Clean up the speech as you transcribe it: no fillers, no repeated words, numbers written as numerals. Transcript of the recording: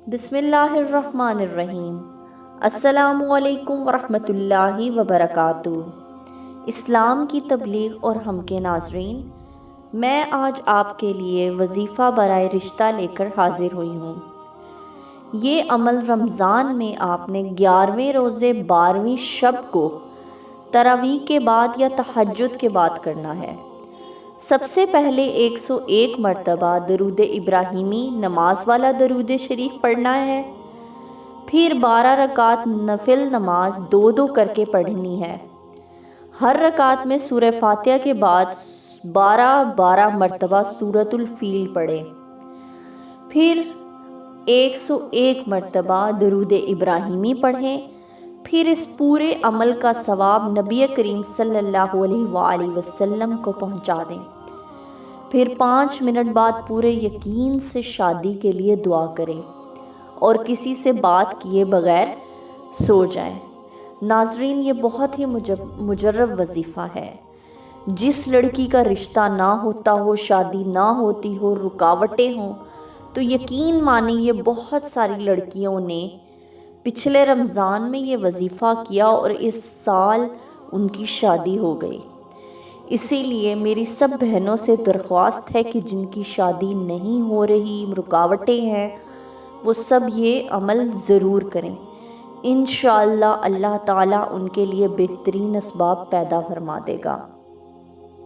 بسم اللہ الرحمن الرحیم۔ السلام علیکم ورحمۃ اللہ وبرکاتہ۔ اسلام کی تبلیغ اور ہم کے ناظرین، میں آج آپ کے لیے وظیفہ برائے رشتہ لے کر حاضر ہوئی ہوں۔ یہ عمل رمضان میں آپ نے 11ویں روزے 12ویں شب کو تراویح کے بعد یا تہجد کے بعد کرنا ہے۔ سب سے پہلے 101 مرتبہ درود ابراہیمی نماز والا درود شریف پڑھنا ہے، پھر 12 رکعت نفل نماز 2 کر کے پڑھنی ہے۔ ہر رکعت میں سورہ فاتحہ کے بعد 12 مرتبہ سورۃ الفیل پڑھیں، پھر 101 مرتبہ درود ابراہیمی پڑھیں، پھر اس پورے عمل کا ثواب نبی کریم صلی اللہ علیہ وآلہ وسلم کو پہنچا دیں۔ پھر 5 منٹ بعد پورے یقین سے شادی کے لیے دعا کریں اور کسی سے بات کیے بغیر سو جائیں۔ ناظرین، یہ بہت ہی مجرب وظیفہ ہے۔ جس لڑکی کا رشتہ نہ ہوتا ہو، شادی نہ ہوتی ہو، رکاوٹیں ہوں، تو یقین مانی یہ بہت ساری لڑکیوں نے پچھلے رمضان میں یہ وظیفہ کیا اور اس سال ان کی شادی ہو گئی۔ اسی لیے میری سب بہنوں سے درخواست ہے کہ جن کی شادی نہیں ہو رہی، رکاوٹیں ہیں، وہ سب یہ عمل ضرور کریں۔ انشاءاللہ اللہ تعالیٰ ان کے لیے بہترین اسباب پیدا فرما دے گا۔